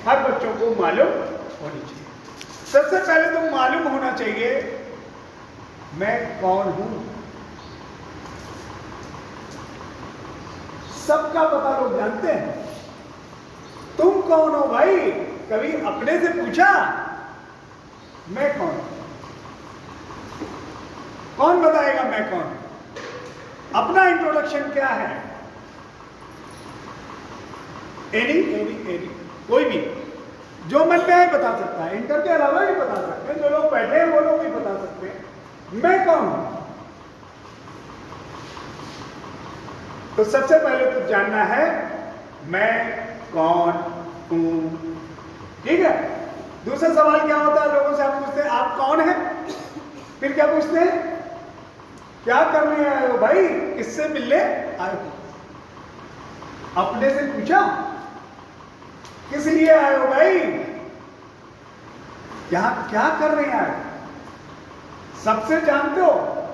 हर बच्चों को मालूम होनी चाहिए। सबसे पहले तो मालूम होना चाहिए मैं कौन हूं। सबका पता लोग जानते हैं। तुम कौन हो भाई? कभी अपने से पूछा मैं कौन हूं? कौन बताएगा मैं कौन हूं? अपना इंट्रोडक्शन क्या है? एनी कोई भी जो मन में है बता सकता है। इंटर के अलावा भी बता सकते हैं, जो लोग बैठे हैं वो लोग भी बता सकते हैं मैं कौन हूं। तो सबसे पहले तो जानना है मैं कौन हूं, ठीक है। दूसरा सवाल क्या होता है, लोगों से आप पूछते हैं आप कौन हैं, फिर क्या पूछते हैं क्या करने आए हो भाई, किससे मिलने आए हो। अपने से पूछा किस लिए आए हो भाई, यहां क्या करने आए हो। सबसे जानते हो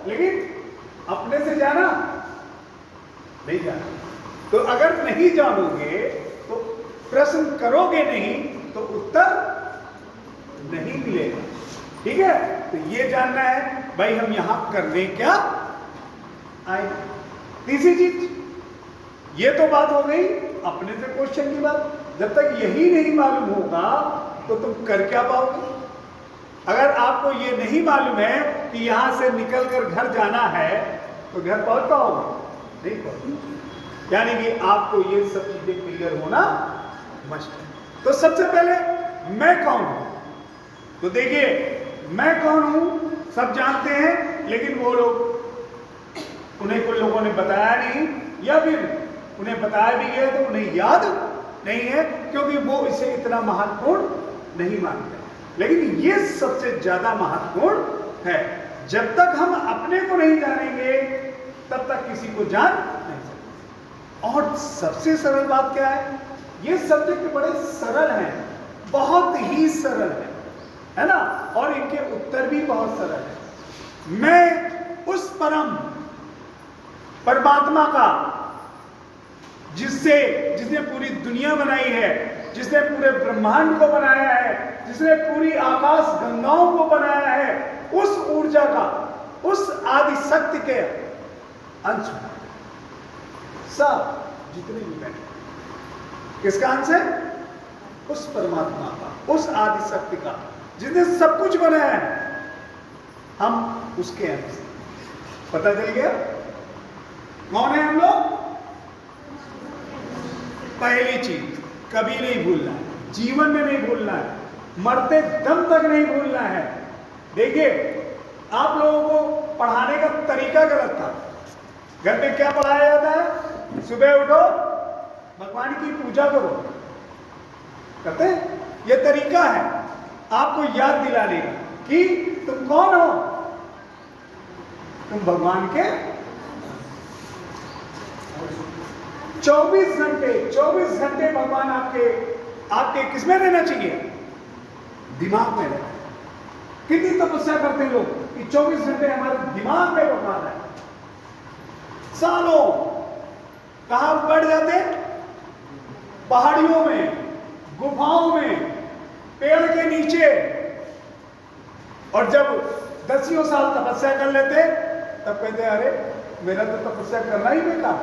लेकिन अपने से जाना नहीं जाना। तो अगर नहीं जानोगे तो प्रश्न करोगे नहीं तो उत्तर नहीं मिलेगा, ठीक है। तो ये जानना है भाई हम यहां करने क्या आए। तीसरी चीज ये तो बात हो गई अपने से क्वेश्चन की बात। जब तक यही नहीं मालूम होगा तो तुम कर क्या पाओगे। अगर आपको ये नहीं मालूम है कि यहां से निकलकर घर जाना है तो घर पहुंच पाओगे नहीं पहुंच। यानी कि आपको ये सब चीजें क्लियर होना मस्ट है। तो सबसे पहले मैं कौन हूं। तो देखिए मैं कौन हूं सब जानते हैं, लेकिन वो लोग उन्हें कुछ लोगों ने बताया नहीं, या फिर उन्हें बताया भी गया तो उन्हें याद नहीं है, क्योंकि वो इसे इतना महत्वपूर्ण नहीं मानते। लेकिन ये सबसे ज्यादा महत्वपूर्ण है। जब तक हम अपने को नहीं जानेंगे तब तक किसी को जान नहीं सकते। और सबसे सरल बात क्या है, ये सब्जेक्ट बड़े सरल हैं, बहुत ही सरल है ना, और इनके उत्तर भी बहुत सरल है। मैं उस परम परमात्मा का जिसने पूरी दुनिया बनाई है, जिसने पूरे ब्रह्मांड को बनाया है, जिसने पूरी आकाश गंगाओं को बनाया है, उस ऊर्जा का, उस आदि शक्ति के अंश सब जितने भी बैठे किसका अंश है? उस परमात्मा का, उस आदि शक्ति का जिसने सब कुछ बनाया है। हम उसके अंश। पता चल गया कौन है हम लोग। पहली चीज कभी नहीं भूलना है, जीवन में नहीं भूलना है, मरते दम तक नहीं भूलना है। देखिए आप लोगों को पढ़ाने का तरीका गलत था। घर में क्या पढ़ाया जाता है, सुबह उठो भगवान की पूजा करो, करते हैं। यह तरीका है आपको याद दिलाने का कि तुम कौन हो। तुम भगवान के 24 घंटे भगवान आपके किसमें रहना चाहिए, दिमाग में रहना। कितनी तपस्या करते हैं लोग कि 24 घंटे हमारे दिमाग में भगवान है। सालों कहां बढ़ जाते, पहाड़ियों में, गुफाओं में, पेड़ के नीचे। और जब 10 साल तपस्या कर लेते तब कहते अरे मेरा तो तपस्या करना ही बेकार,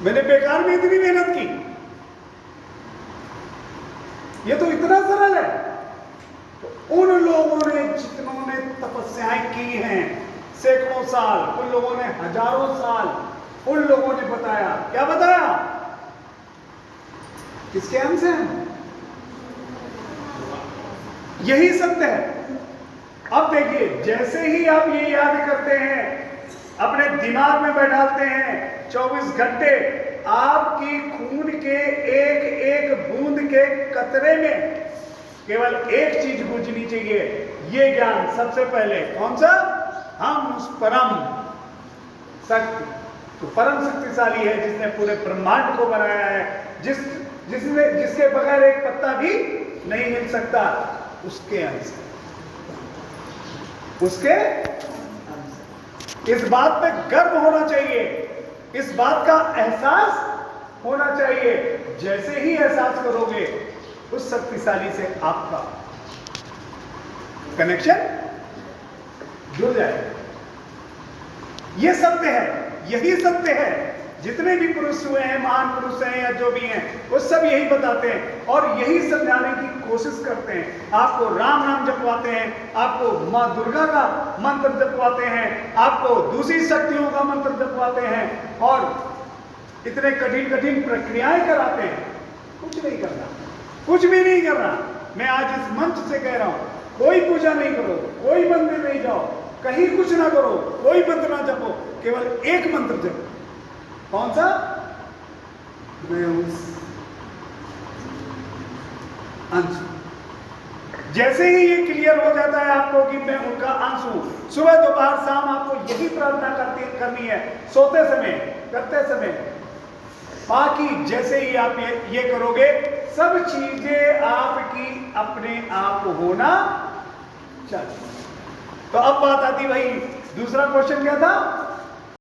मैंने बेकार में इतनी मेहनत की। ये तो इतना सरल है। तो उन लोगों ने जितनों ने तपस्याएं की हैं सैकड़ों साल, उन लोगों ने हजारों साल, उन लोगों ने बताया, क्या बताया, किसके अंश हैं। यही सत्य है। अब देखिए जैसे ही आप ये याद करते हैं, अपने दिमाग में बैठाते हैं, 24 घंटे आपकी खून के एक एक बूंद के कतरे में केवल एक चीज बूझनी चाहिए, ये ज्ञान। सबसे पहले कौन सा, हम उस परम शक्ति, तो परम शक्तिशाली है जिसने पूरे ब्रह्मांड को बनाया है, जिसके बगैर एक पत्ता भी नहीं हिल सकता, उसके अंश, उसके इस बात पे गर्व होना चाहिए, इस बात का एहसास होना चाहिए। जैसे ही एहसास करोगे उस शक्तिशाली से आपका कनेक्शन जुड़ जाएगा। यह सत्य है, यही सत्य है। जितने भी पुरुष हुए हैं, महान पुरुष हैं या जो भी हैं, वो सब यही बताते हैं और यही समझाने की कोशिश करते हैं। आपको राम नाम जपवाते हैं, आपको माँ दुर्गा का मंत्र जपवाते हैं, आपको दूसरी शक्तियों का मंत्र जपवाते हैं और इतने कठिन कठिन प्रक्रियाएं कराते हैं। कुछ नहीं करना, कुछ भी नहीं करना। मैं आज इस मंच से कह रहा हूं, कोई पूजा नहीं करो, कोई मंदिर नहीं जाओ, कहीं कुछ ना करो, कोई मंत्र ना जपो, केवल एक मंत्र जपो। कौन सा? मैं उस अंश। जैसे ही ये क्लियर हो जाता है आपको कि मैं उनका अंश हूं, सुबह दोपहर शाम आपको यही प्रार्थना करनी है, सोते समय, करते समय। बाकी जैसे ही आप ये करोगे, सब चीजें आपकी अपने आप होना चाहिए। तो अब बात आती भाई, दूसरा क्वेश्चन क्या था?